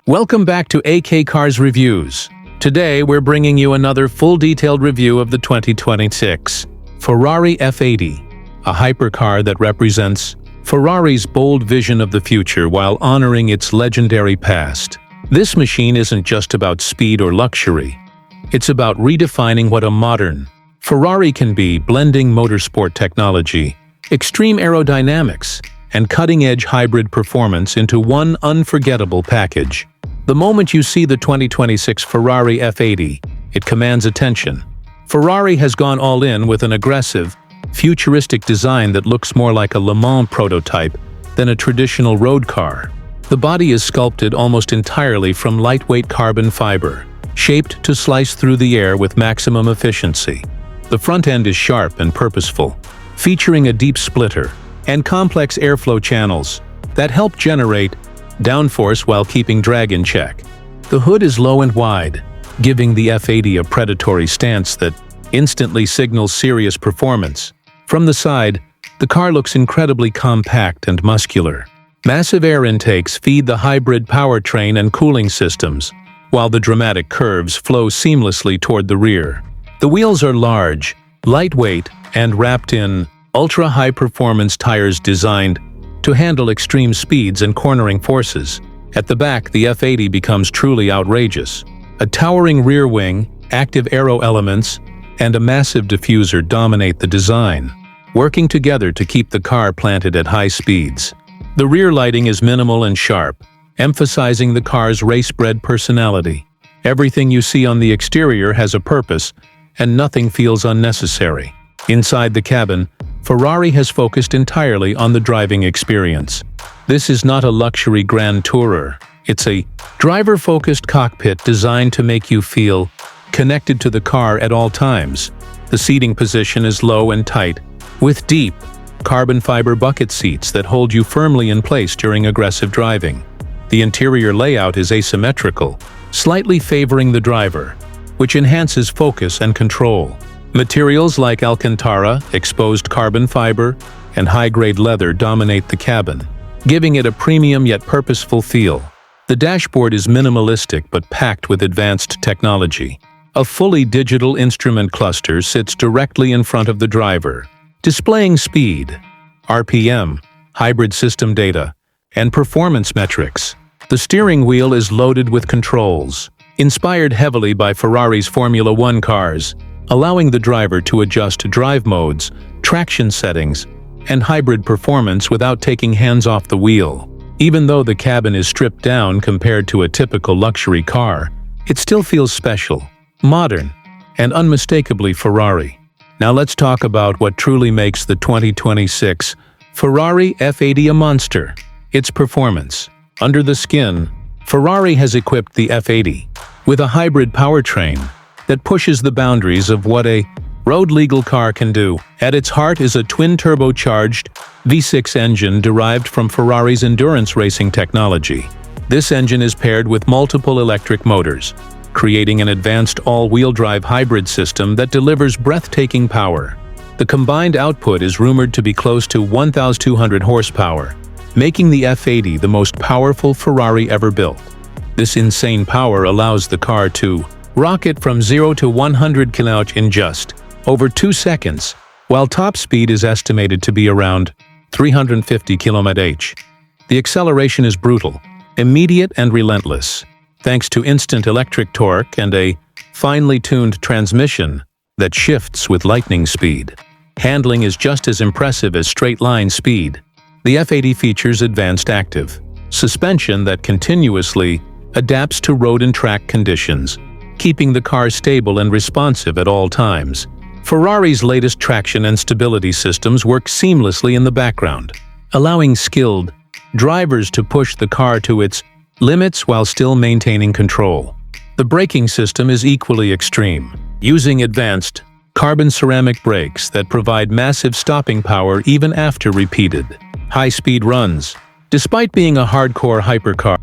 Welcome back to AK Cars Reviews. Today we're bringing you another full detailed review of the 2026 Ferrari F80, a hypercar that represents Ferrari's bold vision of the future while honoring its legendary past. This machine isn't just about speed or luxury. It's about redefining what a modern Ferrari can be, blending motorsport technology, extreme aerodynamics, and cutting-edge hybrid performance into one unforgettable package. The moment you see the 2026 Ferrari F80, it commands attention. Ferrari has gone all in with an aggressive, futuristic design that looks more like a Le Mans prototype than a traditional road car. The body is sculpted almost entirely from lightweight carbon fiber, shaped to slice through the air with maximum efficiency. The front end is sharp and purposeful, featuring a deep splitter and complex airflow channels that help generate downforce while keeping drag in check. The hood is low and wide, giving the F80 a predatory stance that instantly signals serious performance. From the side, the car looks incredibly compact and muscular. Massive air intakes feed the hybrid powertrain and cooling systems, while the dramatic curves flow seamlessly toward the rear. The wheels are large, lightweight, and wrapped in ultra-high-performance tires designed to handle extreme speeds and cornering forces. At the back, the F80 becomes truly outrageous. A towering rear wing, active aero elements, and a massive diffuser dominate the design, working together to keep the car planted at high speeds. The rear lighting is minimal and sharp, emphasizing the car's race-bred personality. Everything you see on the exterior has a purpose, and nothing feels unnecessary. Inside the cabin, Ferrari has focused entirely on the driving experience. This is not a luxury grand tourer. It's a driver-focused cockpit designed to make you feel connected to the car at all times. The seating position is low and tight, with deep, carbon fiber bucket seats that hold you firmly in place during aggressive driving. The interior layout is asymmetrical, slightly favoring the driver, which enhances focus and control. Materials like Alcantara, exposed carbon fiber, and high-grade leather dominate the cabin, giving it a premium yet purposeful feel. The dashboard is minimalistic but packed with advanced technology. A fully digital instrument cluster sits directly in front of the driver, displaying speed, RPM, hybrid system data, and performance metrics. The steering wheel is loaded with controls, inspired heavily by Ferrari's Formula One cars, allowing the driver to adjust drive modes, traction settings, and hybrid performance without taking hands off the wheel. Even though the cabin is stripped down compared to a typical luxury car, it still feels special, modern, and unmistakably Ferrari. Now let's talk about what truly makes the 2026 Ferrari F80 a monster: its performance. Under the skin, Ferrari has equipped the F80 with a hybrid powertrain that pushes the boundaries of what a road-legal car can do. At its heart is a twin-turbocharged V6 engine derived from Ferrari's endurance racing technology. This engine is paired with multiple electric motors, creating an advanced all-wheel drive hybrid system that delivers breathtaking power. The combined output is rumored to be close to 1,200 horsepower, making the F80 the most powerful Ferrari ever built. This insane power allows the car to rocket from 0 to 100 km in just over 2 seconds, while top speed is estimated to be around 350 km/h. The acceleration is brutal, immediate and relentless, thanks to instant electric torque and a finely tuned transmission that shifts with lightning speed. Handling is just as impressive as straight-line speed. The F80 features advanced active suspension that continuously adapts to road and track conditions, keeping the car stable and responsive at all times. Ferrari's latest traction and stability systems work seamlessly in the background, allowing skilled drivers to push the car to its limits while still maintaining control. The braking system is equally extreme, using advanced carbon ceramic brakes that provide massive stopping power even after repeated high-speed runs. Despite being a hardcore hypercar,